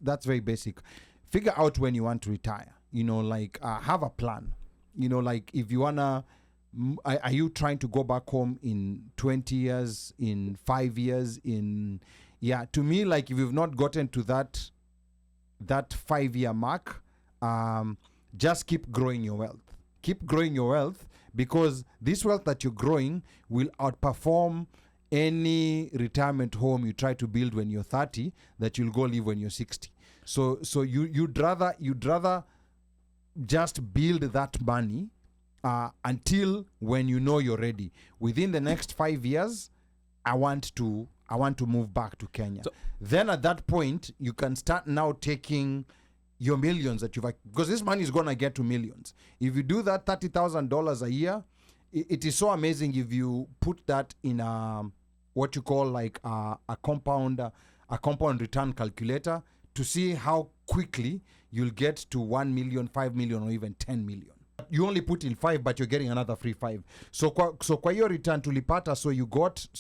very basic. Figure out when you want to retire. Have a plan. If you wanna, are you trying to go back home in 20 years, in 5 years, to me, like, if you've not gotten to that 5-year mark, just keep growing your wealth. Keep growing your wealth, because this wealth that you're growing will outperform any retirement home you try to build when you're 30 that you'll go live when you're 60. So you'd rather just build that money until when you know you're ready. Within the next 5 years, I want to move back to Kenya. Then at that point, you can start now taking your millions that because this money is going to get to millions. If you do that $30,000 a year, it is so amazing if you put that in what you call like a compound return calculator to see how quickly you'll get to 1 million, 5 million, or even 10 million. You only put in 5, but you're getting another free 5. So kwa your return tulipata, so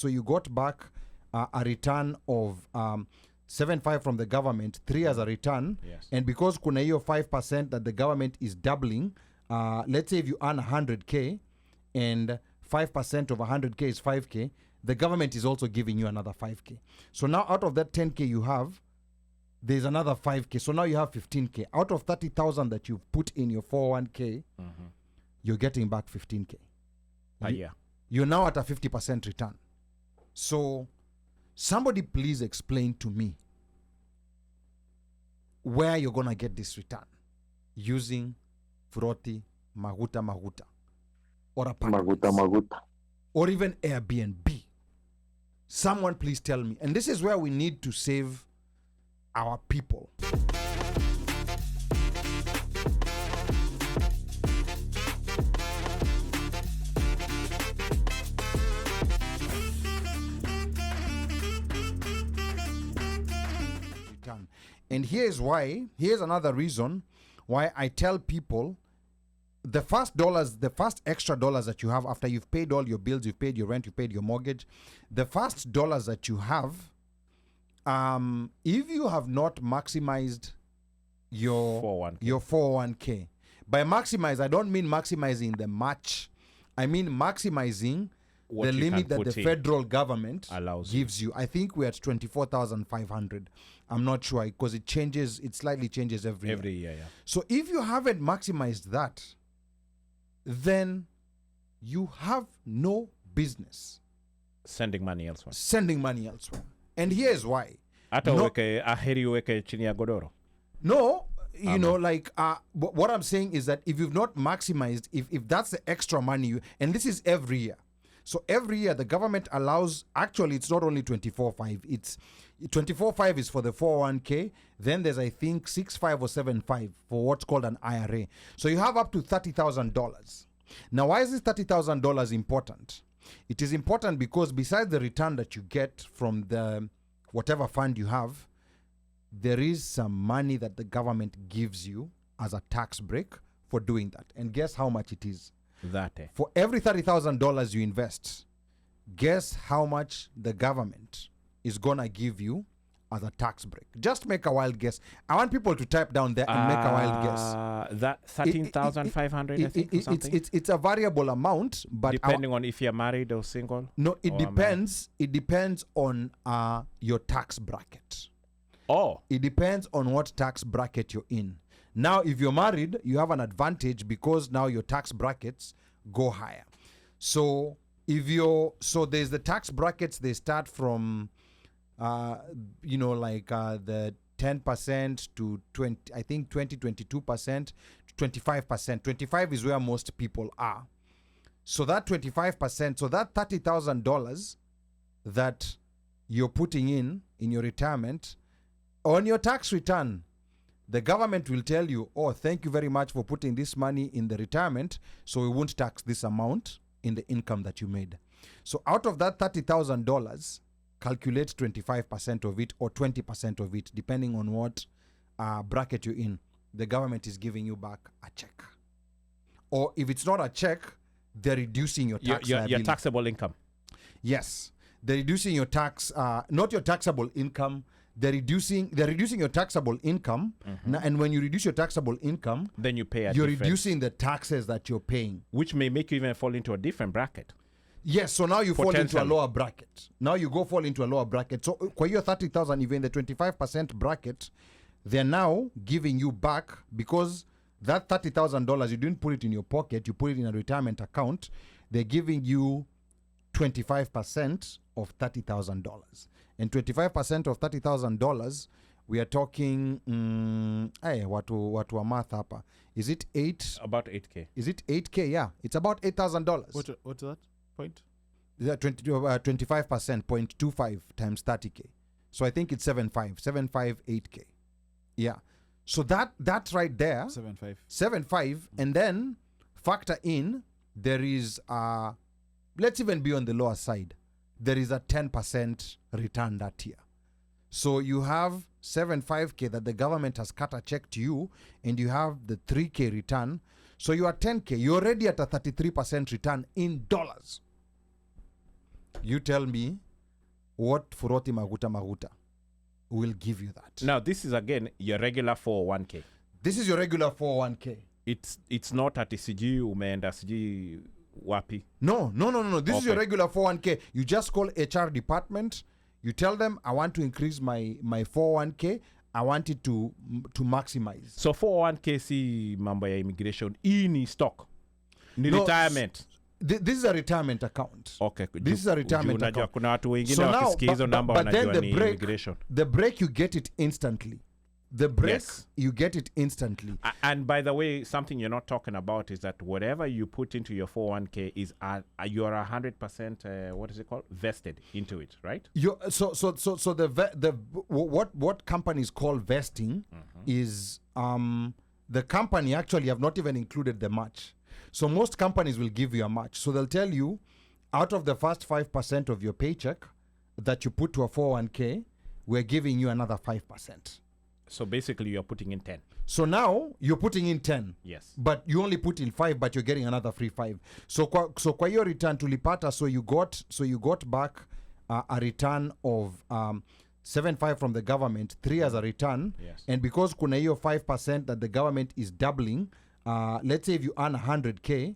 you got back a return of 7.5 from the government, 3 as a return. Yes. And because kuna hiyo 5% that the government is doubling, let's say if you earn 100K and 5% of 100K is 5K, the government is also giving you another 5K. So now out of that 10K you have, there's another 5K. So now you have 15K. Out of 30,000 that you've put in your 401K, you're getting back 15K. A year. You're now at a 50% return. So somebody please explain to me where you're going to get this return using Froti, Maguta, or apartments. Maguta. Or even Airbnb. Someone please tell me. And this is where we need to save our people. And here's another reason why I tell people the first extra dollars that you have after you've paid all your bills, you've paid your rent, you paid your mortgage, the first dollars that you have, if you have not maximized your 401k. By maximize, I don't mean maximizing the match. I mean maximizing the limit that the federal government gives you. I think we're at 24,500. I'm not sure because it slightly changes every year. Yeah. So if you haven't maximized that, then you have no business sending money elsewhere. And here's why. Hata aheri uweke chini ya godoro. No, what I'm saying is that if you've not maximized, if that's the extra money, and this is every year. So every year the government allows, actually it's not only 24.5, it's 24.5 is for the 401k, then there's I think 6.5 or 7.5 for what's called an IRA. So you have up to $30,000. Now why is this $30,000 important? It is important because besides the return that you get from the whatever fund you have, there is some money that the government gives you as a tax break for doing that. And guess how much it is? For every $30,000 you invest, guess how much the government is gonna give you as a tax break? Just make a wild guess. I want people to type down there and make a wild guess. That 13,500, I think, or something? It's a variable amount, but depending on if you're married or single. No, it depends. It depends on your tax bracket. Oh, it depends on what tax bracket you're in. Now, if you're married, you have an advantage because now your tax brackets go higher. So there's the tax brackets. They start from, the 10% to 20. I think 22% to 25%. 25 is where most people are. So that 25%, so that $30,000 that you're putting in your retirement on your tax return, the government will tell you, oh, thank you very much for putting this money in the retirement, so we won't tax this amount in the income that you made. So out of that $30,000, calculate 25% of it or 20% of it, depending on what bracket you're in. The government is giving you back a check. Or if it's not a check, they're reducing your tax liability. Your taxable income. Yes. They're reducing your tax, not your taxable income, they're reducing your taxable income. And when you reduce your taxable income, then you pay you're reducing the taxes that you're paying, which may make you even fall into a different bracket. Yes, so now you fall into a lower bracket. Now you fall into a lower bracket. So kwa hiyo 30,000, if you're in the 25% bracket, they're now giving you back, because that $30,000, you didn't put it in your pocket, you put it in a retirement account. They're giving you 25% of $30,000. And 25% of $30,000, we are talking, watu wa math hapa. Is it 8? About 8K. Is it 8K? Yeah, it's about $8,000. What's that point? 25%, 0.25 times 30K. So I think it's 8K. Yeah. So that's right there. 7.5. And then factor in, there is, let's even be on the lower side. There is a 10% return that year. So you have 7.5K that the government has cut a check to you, and you have the 3K return. So you are 10K. You're already at a 33% return in dollars. You tell me what Furoti Maguta will give you that. Now, this is again your regular 401k. This is your regular 401k. It's not at CG umeenda CG wapi. No. This is your regular 401k. You just call HR department. You tell them, I want to increase my 401k. I want it to maximize. So 401k si mambo ya immigration. Hii ni stock. Ni retirement. This is a retirement account. Okay. This is a retirement account. Kuna watu wengine wakisikia hizo namba wanajua ni immigration. The break, you get it instantly. The break, yes. You get it instantly. And by the way, something you're not talking about is that whatever you put into your 401k is you're 100% what is it called, vested into it, right? So the what companies call vesting is the company actually have not even included the match. So most companies will give you a match. So they'll tell you, out of the first 5% of your paycheck that you put to a 401k, we're giving you another 5%. So basically you're putting in 10. So now you're putting in 10. Yes. But you only put in 5, but you're getting another free 5. So kwa your return tulipata, so you got back a return of 7.5 from the government, 3 as a return. Yes. And because kuna hiyo 5% that the government is doubling, let's say if you earn 100k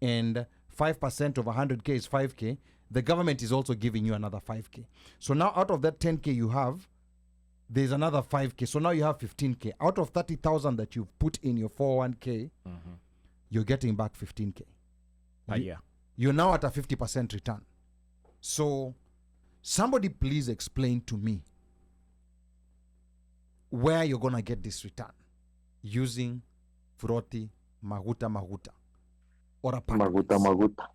and 5% of 100k is 5k, the government is also giving you another 5k. So now out of that 10k you have, there's another 5k. So now you have 15k. Out of 30,000 that you've put in your 401k, you're getting back 15k. You're now at a 50% return. So somebody please explain to me where you're going to get this return using Furoti Maguta or a Maguta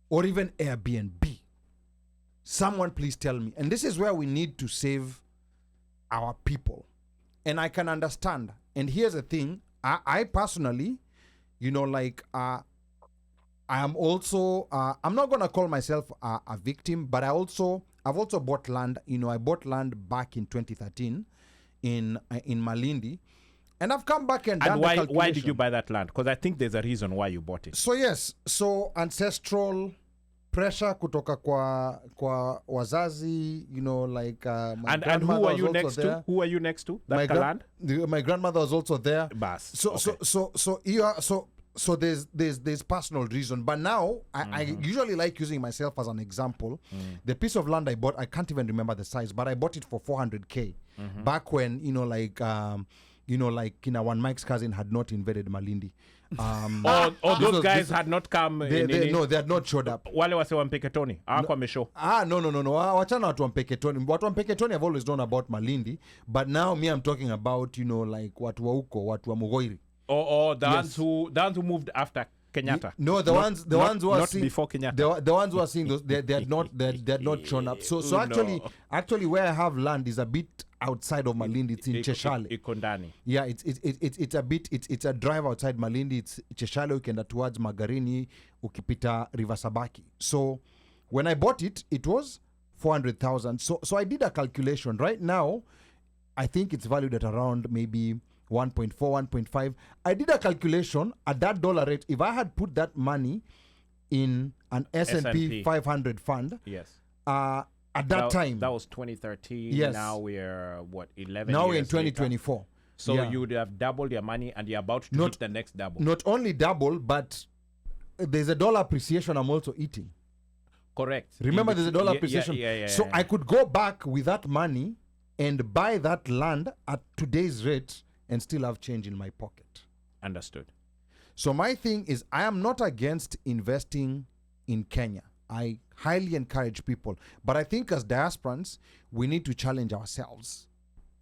or even Airbnb. Someone please tell me. And this is where we need to save our people. And I can understand. And here's the thing. I personally, I am also, I'm not going to call myself a victim, but I've also bought land. I bought land back in 2013 in Malindi. And I've come back and done the calculation. Why did you buy that land? Because I think there's a reason why you bought it. So yes, ancestral pressure kutoka kwa wazazi, my and grandmother who are you was next also to? there. Who are you next to? That land? My grandmother was also there. Bas. So there's personal reason. But now I usually like using myself as an example. The piece of land I bought, I can't even remember the size, but I bought it for 400k back when OneMic's cousin had not invaded Malindi. Those guys had not come. They had not showed up. Wale wase wa Mpeketoni hawakuwa wameshow. No. Wachana watu wa Mpeketoni. Watu wa Mpeketoni have always known about Malindi, but now me I'm talking about watu wa huko, watu wa Mugoiri. The ones who moved after Kenyatta. No, the ones who are not seeing before Kenyatta. The ones who are seeing those, they had not shown up. So actually where I have land is a bit outside of Malindi. It's in Cheshale. Ikondani. Yeah, it's a bit, it's a drive outside Malindi. It's Cheshale, ukienda towards Magarini, ukipita River Sabaki. So when I bought it, it was 400,000. So I did a calculation. Right now, I think it's valued at around maybe 1.4, 1.5. I did a calculation at that dollar rate. If I had put that money in an S&P 500 fund, yes, At that time. That was 2013. Yes. Now we're, 11 Now years we're in later? 2024. So Yeah. you would have doubled your money and you're about to hit the next double. Not only double, but there's a dollar appreciation I'm also eating. Correct. Remember, there's a dollar appreciation. So I could go back with that money and buy that land at today's rate and still have change in my pocket. Understood. So my thing is, I am not against investing in Kenya. I highly encourage people. But I think as diasporans, we need to challenge ourselves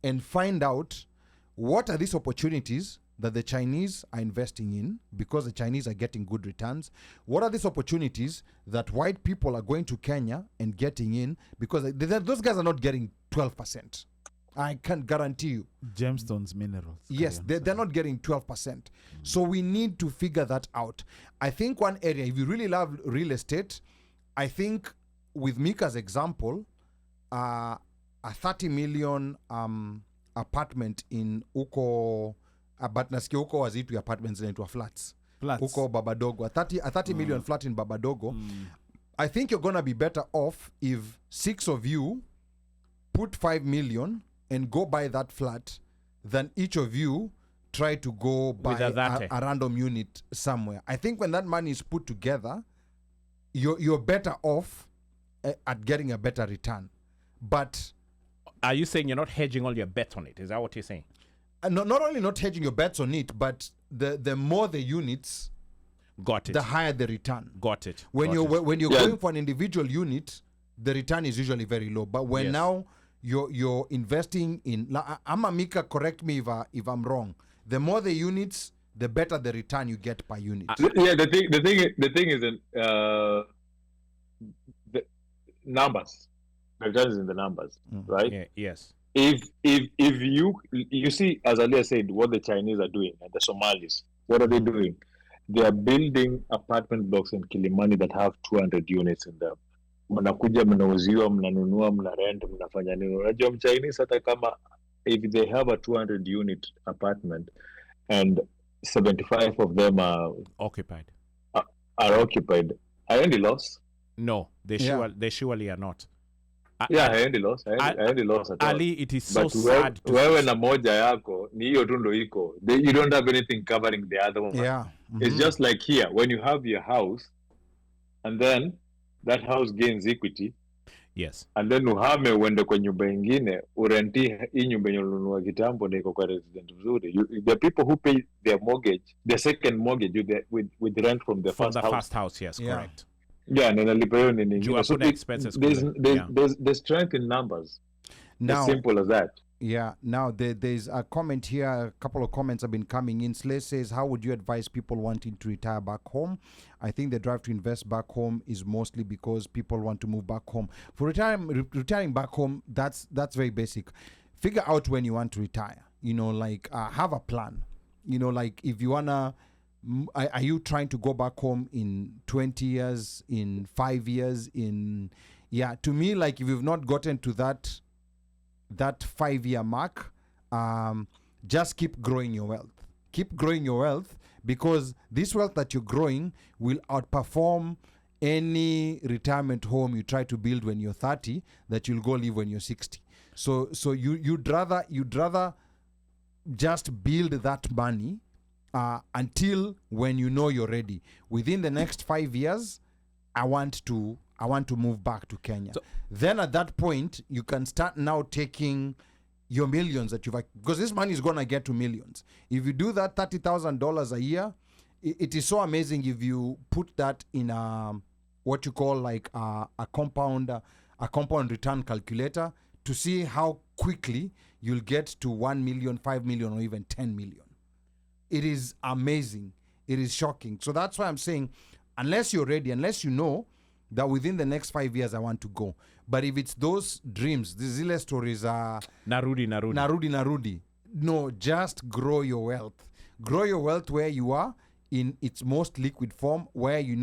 and find out what are these opportunities that the Chinese are investing in, because the Chinese are getting good returns. What are these opportunities that white people are going to Kenya and getting in, because those guys are not getting 12%. I can guarantee you. Gemstones, minerals. Yes, they're not getting 12%. So we need to figure that out. I think one area, if you really love real estate, I think with Mika's example, a 30 million apartment in Uko, but nasikia Uko wazitu apartments zinaitwa flats. Uko Babadogo, a 30 million flat in Babadogo. I think you're going to be better off if 6 of you put 5 million and go buy that flat than each of you try to go buy a random unit somewhere. I think when that money is put together, you're better off at getting a better return. But are you saying you're not hedging all your bets on it? Is that what you're saying? Not only not hedging your bets on it, but the more the units, got it, the higher the return. Got it. When you're going for an individual unit, the return is usually very low. But when now you're investing in, Mika, correct me if I'm wrong. The more the units, the better the return you get per unit. The thing is the numbers. The return is in the numbers, right? Yeah, yes. If you see, as Alia said, what the Chinese are doing and the Somalis, what are they doing? They are building apartment blocks in Kilimani that have 200 units in them. Mnakuja, mnauziwa, mnanunua, mnarent, mnafanya nini. Unajua Chinese hata kama if they have a 200 unit apartment and 75 of them are occupied, are any loss? No, they surely are not. I endi loss at all. Ali, it is so but sad. Wewe na moja yako ni hiyo tu ndo iko. You don't have anything covering the other one. Yeah. It's just like here when you have your house and then that house gains equity. Yes. And then uhame uende kwa nyumba ingine urenti hii nyumba yenye ulinunua kitambo na iko kwa resident mzuri. The people who pay their mortgage, their second mortgage with rent from the first house, yes, correct. Yeah, and then so there's strength in numbers. Now, as simple as that. Yeah. Now there's a comment here. A couple of comments have been coming in. Slay says, "How would you advise people wanting to retire back home?" I think the drive to invest back home is mostly because people want to move back home. For retiring back home, that's very basic. Figure out when you want to retire. Have a plan. If you wanna. Are you trying to go back home in 20 years, in 5 years, to me, if you've not gotten to that 5-year mark, just keep growing your wealth. Keep growing your wealth, because this wealth that you're growing will outperform any retirement home you try to build when you're 30 that you'll go live when you're 60. So you'd rather just build that money until when you're ready. Within the next 5 years, I want to move back to Kenya. Then at that point, you can start now taking your millions that because this money is going to get to millions. If you do that $30,000 a year, it is so amazing if you put that in what you call a compound return calculator to see how quickly you'll get to 1 million, 5 million, or even 10 million. It is amazing. It is shocking. So that's why I'm saying, unless you're ready, unless you know that within the next 5 years I want to go. But if it's those dreams, the zile stories are Narudi. No, just grow your wealth. Grow your wealth where you are in its most liquid form, where you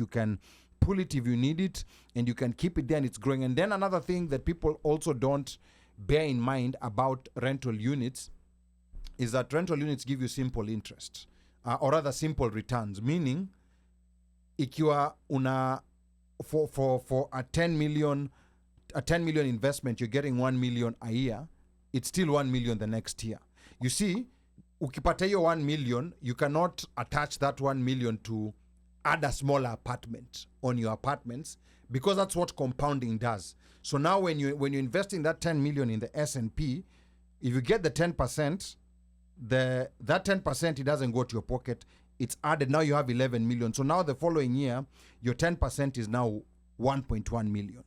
can pull it if you need it, and you can keep it there and it's growing. And then another thing that people also don't bear in mind about rental units is that rental units give you simple interest, or rather simple returns. Meaning, ikiwa for a 10 million a 10 million investment, you're getting 1 million a year, it's still 1 million the next year. You see, ukipata hiyo 1 million, you cannot attach that 1 million to add a smaller apartment on your apartments, because that's what compounding does. So now when you're investing that 10 million in the S&P, if you get the 10%, that 10%, it doesn't go to your pocket. It's added. Now you have 11 million. So now the following year, your 10% is now 1.1 million.